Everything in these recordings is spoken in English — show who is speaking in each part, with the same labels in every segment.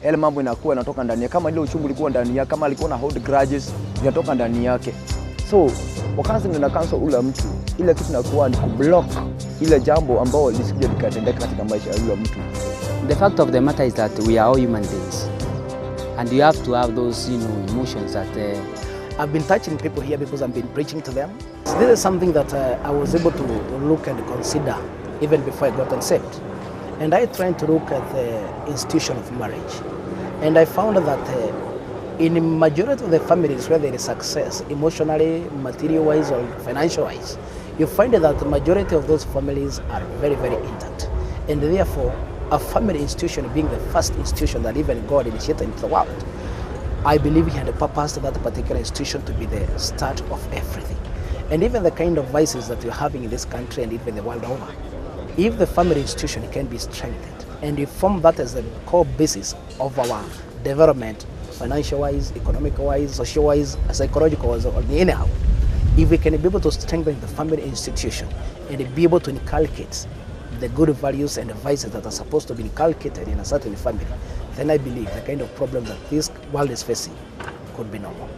Speaker 1: yale mambo inakuwa inatoka ndani yake. Kama ile uchungu ulikuwa ndani yake, kama alikuwa na hold grudges zinatoka ndani yake. So wakati nina cancel ule mtu, ile kitu inakuwa ni kublock ile jambo ambao lisije likatendeka katika maisha ya ule mtu.
Speaker 2: The fact of the matter is that we are all human beings, and you have to have those, emotions that.
Speaker 3: I've been touching people here because I've been preaching to them. This is something that I was able to look and consider even before I got saved. And I tried to look at the institution of marriage. And I found that in majority of the families where there is success, emotionally, material-wise, or financial-wise, you find that the majority of those families are very, very intact. And therefore, a family institution being the first institution that even God initiated into the world, I believe he had a purpose to that particular institution to be the start of everything. And even the kind of vices that we're having in this country and even the world over, if the family institution can be strengthened and you form that as the core basis of our development, financial-wise, economic-wise, social-wise, psychological-wise, or anyhow, if we can be able to strengthen the family institution and be able to inculcate the good values and the vices that are supposed to be inculcated in a certain family, then I believe the kind of problem that this world is facing could be normal.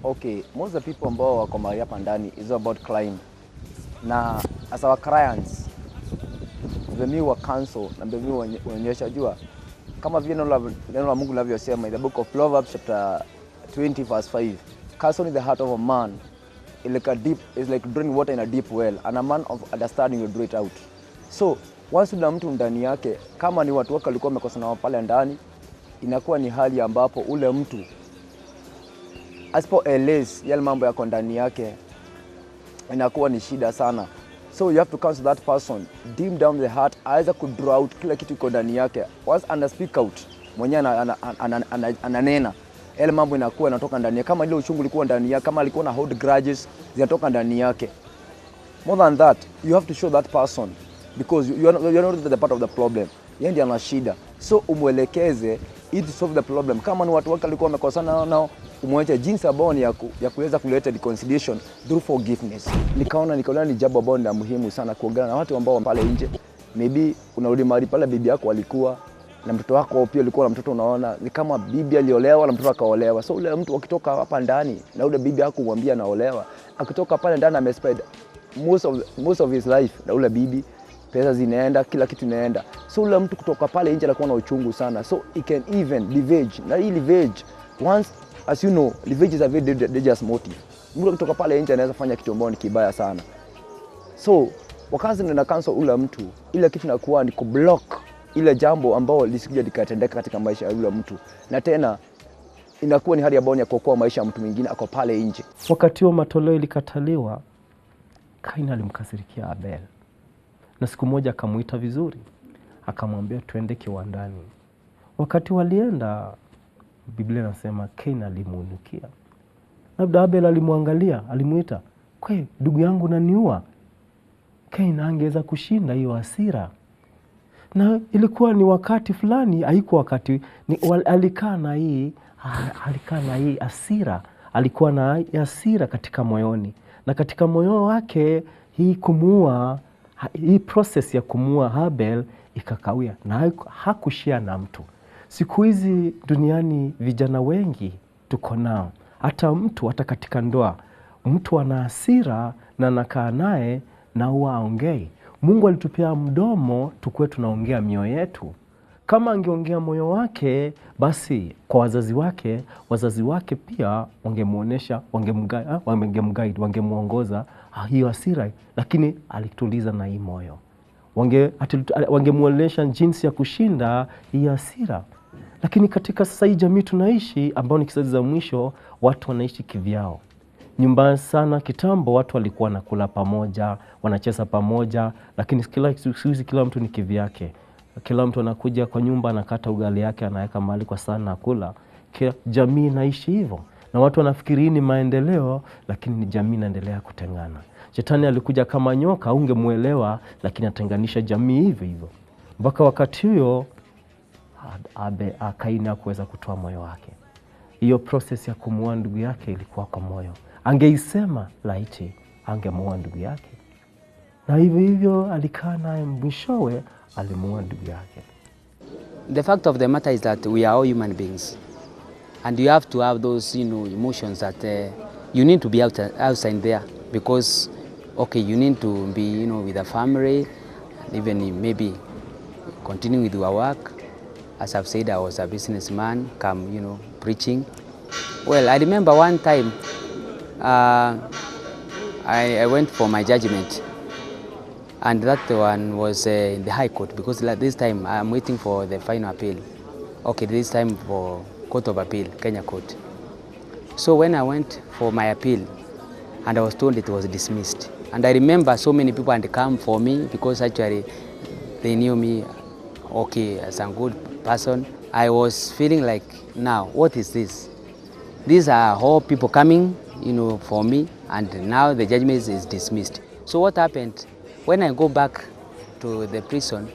Speaker 1: Okay, most of the people ambao wako mahali hapa ndani is about crime. Na as our clients, the wa counsel na the waonyesha jua kama vile neno la Mungu linavyosema in the book of Proverbs chapter 20 verse 5, counsel in the heart of a man is like drawing water in a deep well, and a man of understanding will draw it out. So once una mtu ndani yake, kama ni watu wake walikuwa wamekosana pale ndani, inakuwa ni hali ambapo ule mtu asipoeleza yale mambo yako ndani yake, inakuwa ni shida sana. So you have to counsel that person, dim down the heart, aweza kudraw out kila kitu iko ndani yake. Once ana speak out, mwenyewe ananena, yale mambo inakuwa inatoka ndani yake. Kama ile uchungu ulikuwa ndani yake, kama alikuwa na hold grudges zinatoka ndani yake. More than that, you have to show that person, because you are not the part of the problem. Yeye ndiye ana shida. So umwelekeze ili solve the problem. Kama ni watu wake walikuwa wamekosana nao, umwonyeshe jinsi ambao ni ya kuweza kuleta reconciliation through forgiveness. Nikaona ni jambo ambalo ni muhimu sana kuongea na watu ambao pale nje. Maybe unarudi mahali pale bibi yako alikuwa na mtoto wako pia alikuwa na mtoto, unaona ni kama bibi aliolewa na mtoto akaolewa. So ule mtu akitoka hapa ndani na ule bibi yako kumwambia naolewa, akitoka pale ndani amespend most of his life na ule bibi, pesa zinaenda, kila kitu inaenda. So ule mtu kutoka pale nje anakuwa na uchungu sana. So it can even leverage. Na hii leverage, once, as you know, leverage is a very dangerous motive. Mtu kutoka pale nje anaweza fanya kitu ambacho ni kibaya sana. So wakati nina cancel ule mtu, ile kitu inakuwa ni kublock ile jambo ambalo lisije likatendeka katika maisha ya yule mtu. Na tena inakuwa ni hali ambayo ni ya kuokoa maisha ya mtu mwingine ako pale nje.
Speaker 4: Wakati wa matoleo ilikataliwa, Kaini alimkasirikia Abel. Na siku moja akamuita vizuri, akamwambia tuende kiwandani. Wakati walienda, Biblia inasema Kaini alimuinukia. Labda Abel alimwangalia, alimuita, "Kwe, ndugu yangu unaniua." Kaini angeweza kushinda hiyo hasira. Na ilikuwa ni wakati fulani, haikuwa wakati, alikaa na hii hasira, alikuwa na hasira katika moyoni. Na katika moyo wake hii process ya kumuua Abel ikakawia na hakushia na mtu. Siku hizi duniani vijana wengi tuko nao. Hata katika ndoa, mtu ana hasira na anakaa naye na huwa haongei. Mungu alitupea mdomo tukue tunaongea mioyo yetu. Kama angeongea moyo wake, basi kwa wazazi wake pia wangemuonesha, wangemguide, wangemuongoza hiyo hasira, lakini alituliza na hii moyo. Wangemuonesha jinsi ya kushinda hii hasira. Lakini katika sasa hii jamii tunaishi, ambao ni kizazi za mwisho, watu wanaishi kivyao. Nyumbani sana kitambo watu walikuwa nakula pamoja, wanacheza pamoja, lakini kila mtu ni kivyake. Kila mtu anakuja kwa nyumba, anakata ugali yake, anaweka mahali kwa sana kula. Jamii inaishi hivyo. Na watu wanafikiri ni maendeleo, lakini ni jamii inaendelea kutengana. Shetani alikuja kama nyoka, ungemuelewa, lakini atenganisha jamii hivyo. Mpaka wakati huo Kaini hakuweza kutoa moyo wake. Hiyo process ya kumuua ndugu yake ilikuwa kwa moyo. Angeisema laiti angemuua ndugu yake. Na hivyo alikaa naye, mwishowe alimuua ndugu yake.
Speaker 2: the fact of the matter is that we are all human beings, and you have to have those, emotions that you need to be outside there, because, okay, you need to be, with a family, and even maybe continue with your work. As I've said, I was a businessman, preaching. Well, I remember one time I went for my judgment, and that one was in the High Court, because this time I'm waiting for the final appeal. Okay, this time for Court of Appeal, Kenya Court. So when I went for my appeal, and I was told it was dismissed, and I remember so many people had come for me, because actually they knew me, okay, as a good person. I was feeling like, now, what is this? These are all people coming, for me, and now the judgment is dismissed. So what happened? When I go back to the prison,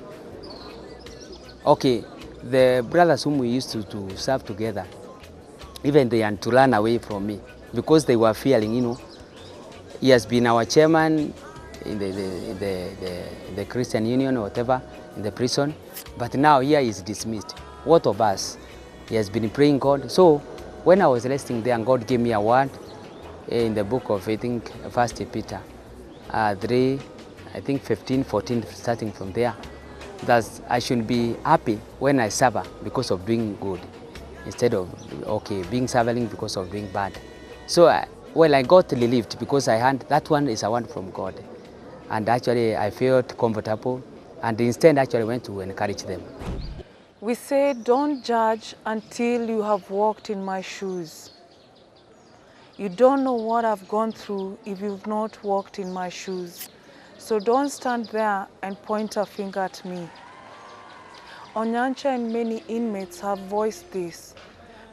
Speaker 2: okay, the brothers whom we used to serve together, even they had to run away from me, because they were fearing, he has been our chairman in the Christian Union or whatever, in the prison, but now here he is dismissed. What of us? He has been praying God. So when I was resting there, and God gave me a word in the book of, I think, 1 Peter 3, I think 15, 14, starting from there, that I should be happy when I suffer because of doing good, instead of, okay, being suffering because of doing bad. So, well, I got relieved, because I had, that one is a word from God. And actually, I felt comfortable, and instead actually went to encourage them.
Speaker 5: We say, don't judge until you have walked in my shoes. You don't know what I've gone through if you've not walked in my shoes. So don't stand there and point a finger at me. Onyancha and many inmates have voiced this,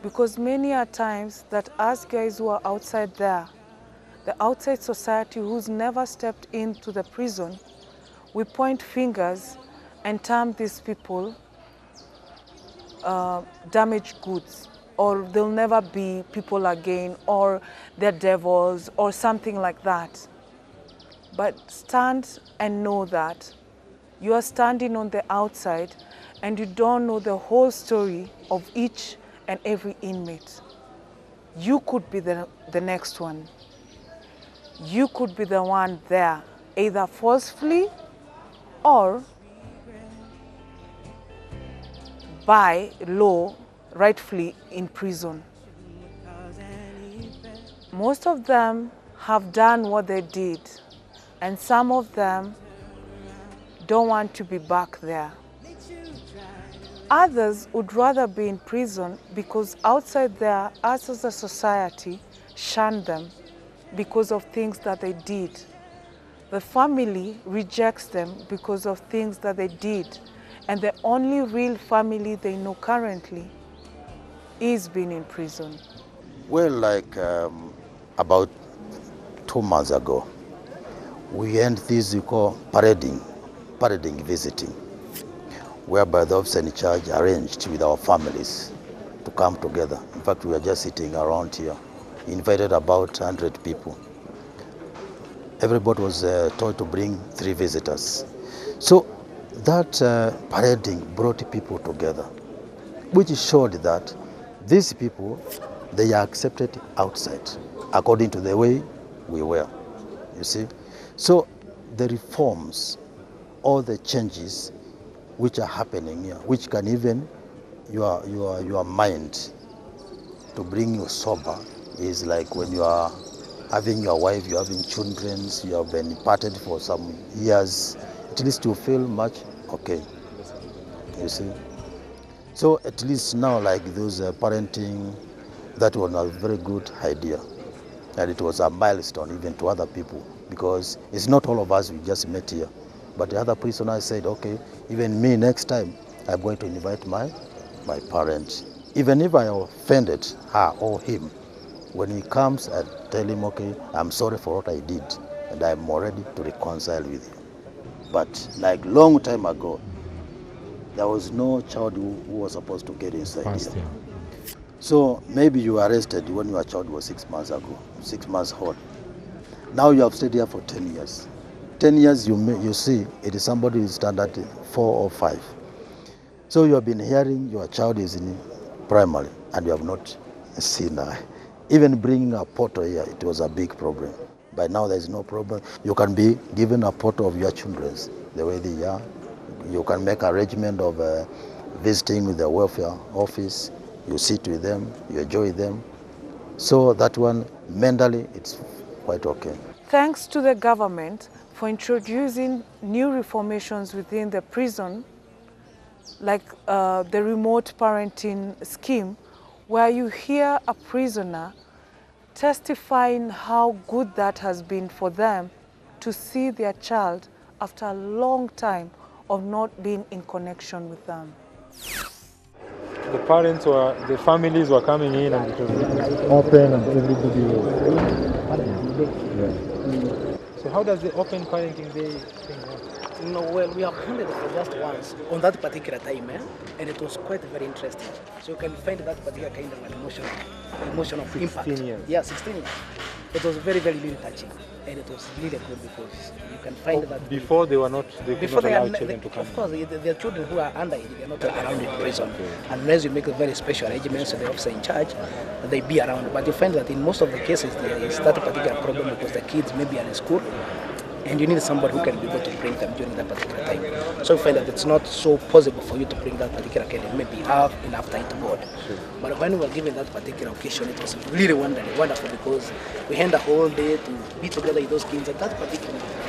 Speaker 5: because many are times that us guys who are outside there, the outside society who's never stepped into the prison, we point fingers and term these people damaged goods, or they'll never be people again, or they're devils, or something like that. But stand and know that you are standing on the outside, and you don't know the whole story of each and every inmate. You could be the next one. You could be the one there, either forcefully or by law, rightfully in prison. Most of them have done what they did, and some of them don't want to be back there. Others would rather be in prison, because outside there, us as a society shun them because of things that they did. The family rejects them because of things that they did. And the only real family they know currently is being in prison.
Speaker 6: Well, like about 2 months ago, we end this we call parading visiting, whereby the officer in charge arranged with our families to come together. In fact, we were just sitting around here. He invited about 100 people. Everybody was told to bring 3 visitors. So that parading brought people together, which showed that these people, they are accepted outside according to the way we were, you see. So the reforms, all the changes which are happening here, which can even your mind to bring you sober, is like when you are having your wife, you're having children, you have been parted for some years, at least you feel much okay, you see. So at least now, like those parenting, that was a very good idea. And it was a milestone even to other people, because it's not all of us, we just met here. But the other prisoners said, okay, even me next time, I'm going to invite my parents. Even if I offended her or him, when he comes, I tell him, okay, I'm sorry for what I did, and I'm ready to reconcile with you. But like long time ago, there was no child who was supposed to get inside here. So maybe you were arrested when your child was 6 months ago, 6 months old. Now you have stayed here for 10 years. 10 years, you see, it is somebody who is standard 4 or 5. So you have been hearing your child is in primary and you have not seen her. Even bringing a photo here, it was a big problem. By now there is no problem. You can be given a photo of your children, the way they are. You can make arrangement of visiting with the welfare office. You sit with them, you enjoy them. So that one, mentally, it's quite okay.
Speaker 5: Thanks to the government for introducing new reformations within the prison, like the remote parenting scheme, where you hear a prisoner testifying how good that has been for them to see their child after a long time of not being in connection with them.
Speaker 7: The families were coming in and it was open and everybody was... Yeah. So how does the open parenting day thing work?
Speaker 3: No, well, we have handled it for just once on that particular time, and it was quite very interesting. So you can find that particular kind of emotional impact.
Speaker 7: 16 years.
Speaker 3: Yeah, 16 years. It was very, very, really touching, and it was really good because you can find that
Speaker 7: before they were not, they could not allow children to come.
Speaker 3: Of course, the children who are underage, they are not around in prison unless you make a very special arrangements with the officer in charge. They be around, but you find that in most of the cases there is that particular problem because the kids maybe are in school. And you need somebody who can be able to bring them during that particular time. So you find that it's not so possible for you to bring that particular kid and maybe have enough time to board.
Speaker 7: Sure.
Speaker 3: But when we were given that particular occasion, it was really wonderful because we had a whole day to be together with those kids at that particular encounter.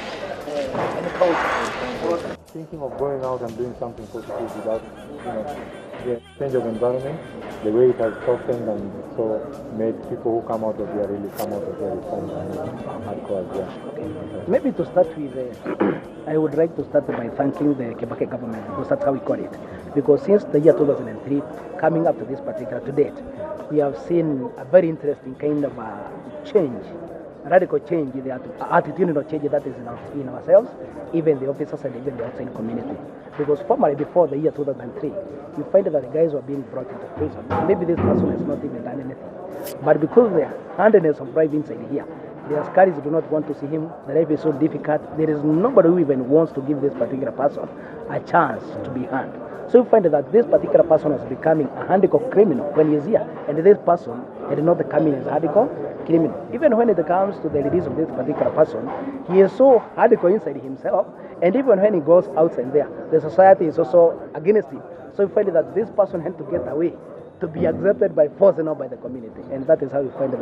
Speaker 7: Thinking of going out and doing something positive without, the change of environment, the way it has softened and so made people who come out of there really come out of there with some hardcore. Yeah.
Speaker 3: Maybe to start with, I would like to start by thanking the Kibaki government because that's how we call it. Because since the year 2003, coming up to this particular to date, we have seen a very interesting kind of change, radical change in the attitudinal change that is in ourselves, even the officers and even the outside community. Because formerly, before the year 2003, you find that the guys were being brought into prison. Maybe this person has not even done anything. But because of the handedness of bribe inside here, the Askaris do not want to see him. The life is so difficult. There is nobody who even wants to give this particular person a chance to be hanged. So you find that this particular person is becoming a handicap criminal when he is here. And this person is not coming as a handicap criminal. Even when it comes to the release of this particular person, he is so hardcore inside himself. And even when he goes outside there, the society is also against him. So you find that this person had to get away to be accepted by force and not by the community. And that is how you find that